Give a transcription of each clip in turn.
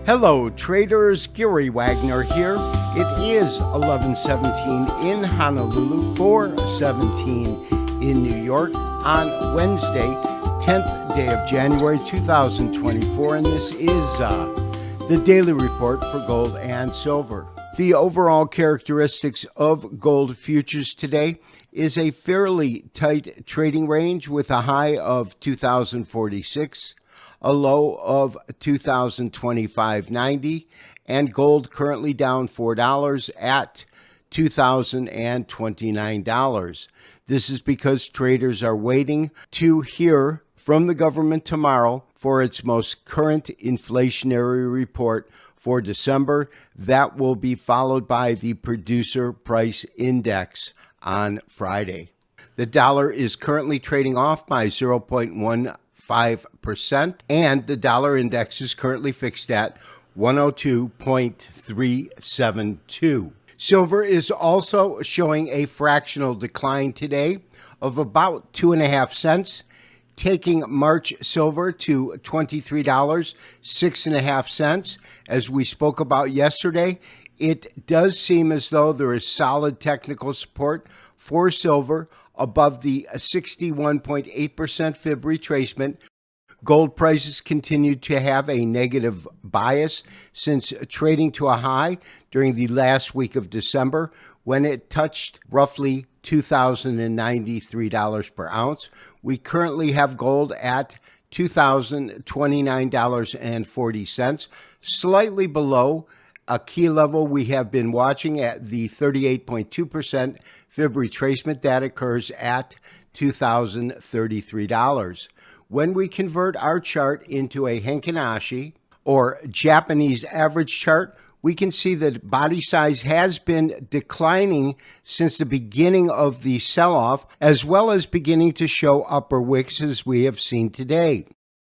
Hello traders, Gary Wagner here. It is 11:17 in Honolulu, 4:17 in New York on Wednesday, 10th day of January 2024, and this is the daily report for gold and silver. The overall characteristics of gold futures today is a fairly tight trading range with a high of 2,046, a low of 2,025.90, and gold currently down $4 at $2,029. This is because traders are waiting to hear from the government tomorrow for its most current inflationary report for December. That will be followed by the producer price index on Friday. The dollar is currently trading off by 0.15%, and the dollar index is currently fixed at 102.372. Silver is also showing a fractional decline today of about 2.5 cents, taking March silver to $23.06. As we spoke about yesterday, it does seem as though there is solid technical support for silver above the 61.8% fib retracement. Gold prices continue to have a negative bias since trading to a high during the last week of December when it touched roughly $2,093 per ounce. We currently have gold at $2,029.40, slightly below a key level we have been watching at the 38.2% fib retracement that occurs at $2,033. When we convert our chart into a Henkinashi or Japanese average chart, we can see that body size has been declining since the beginning of the sell-off, as well as beginning to show upper wicks as we have seen today.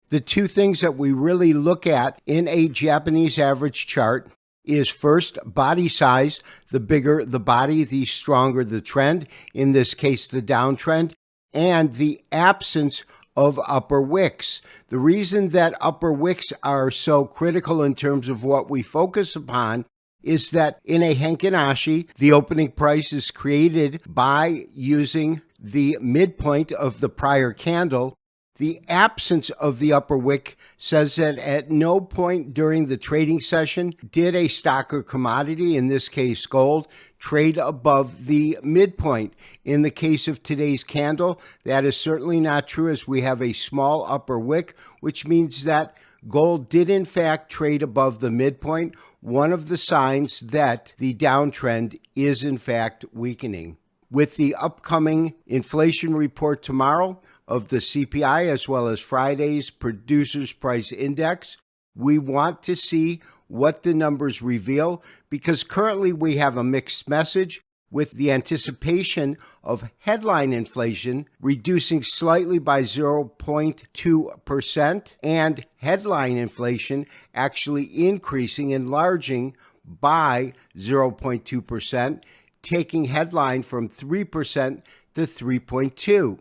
The two things that we really look at in a Japanese average chart is first, body size. The bigger the body, the stronger the trend, in this case the downtrend, and the absence of upper wicks. The reason that upper wicks are so critical in terms of what we focus upon is that in a Henkinashi, the opening price is created by using the midpoint of the prior candle. The absence of the upper wick says that at no point during the trading session did a stock or commodity, in this case gold, trade above the midpoint. In the case of today's candle, that is certainly not true, as we have a small upper wick, which means that gold did in fact trade above the midpoint, one of the signs that the downtrend is in fact weakening. With the upcoming inflation report tomorrow of the CPI, as well as Friday's Producers Price Index, we want to see what the numbers reveal, because currently we have a mixed message with the anticipation of headline inflation reducing slightly by 0.2% and headline inflation actually increasing, enlarging by 0.2%, taking headline from 3% to 3.2%.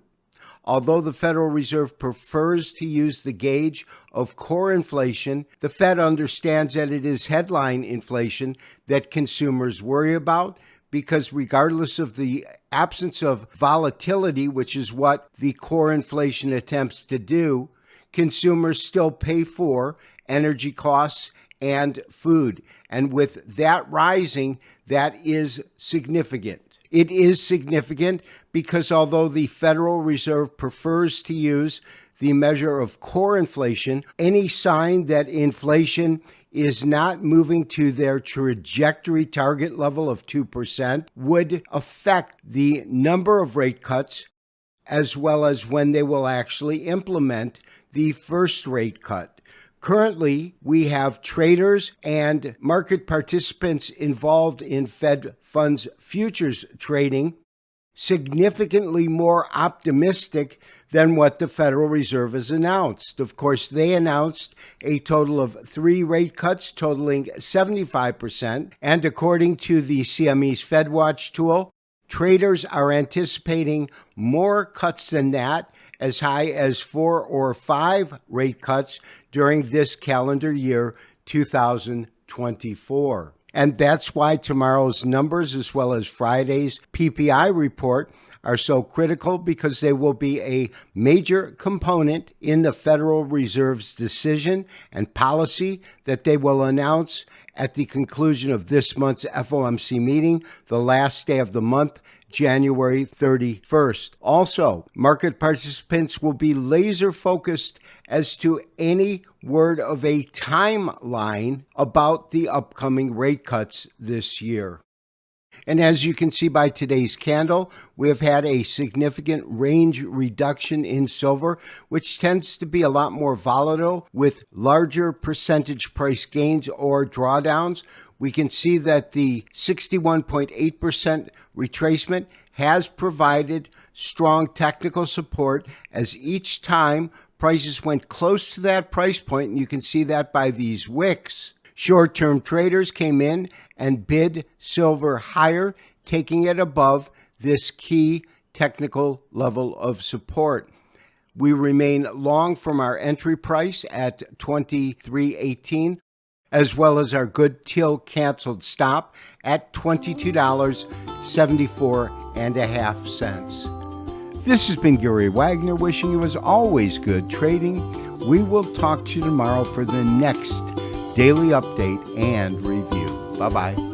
Although the Federal Reserve prefers to use the gauge of core inflation, the Fed understands that it is headline inflation that consumers worry about, because regardless of the absence of volatility, which is what the core inflation attempts to do, consumers still pay for energy costs and food. And with that rising, that is significant. It is significant because although the Federal Reserve prefers to use the measure of core inflation, any sign that inflation is not moving to their trajectory target level of 2% would affect the number of rate cuts, as well as when they will actually implement the first rate cut. Currently, we have traders and market participants involved in Fed funds futures trading significantly more optimistic than what the Federal Reserve has announced. Of course, they announced a total of 3 rate cuts totaling 75%, and according to the CME's FedWatch tool, traders are anticipating more cuts than that, as high as 4 or 5 rate cuts during this calendar year 2024. And that's why tomorrow's numbers, as well as Friday's PPI report, are so critical, because they will be a major component in the Federal Reserve's decision and policy that they will announce at the conclusion of this month's FOMC meeting, the last day of the month, January 31st. Also, market participants will be laser focused as to any word of a timeline about the upcoming rate cuts this year. And as you can see by today's candle, we have had a significant range reduction in silver, which tends to be a lot more volatile with larger percentage price gains or drawdowns. We can see that the 61.8% retracement has provided strong technical support, as each time prices went close to that price point, and you can see that by these wicks. Short-term traders came in and bid silver higher, taking it above this key technical level of support. We remain long from our entry price at $23.18, as well as our good till canceled stop at $22.74.5. This has been Gary Wagner, wishing you as always good trading. We will talk to you tomorrow for the next daily update and review. Bye-bye.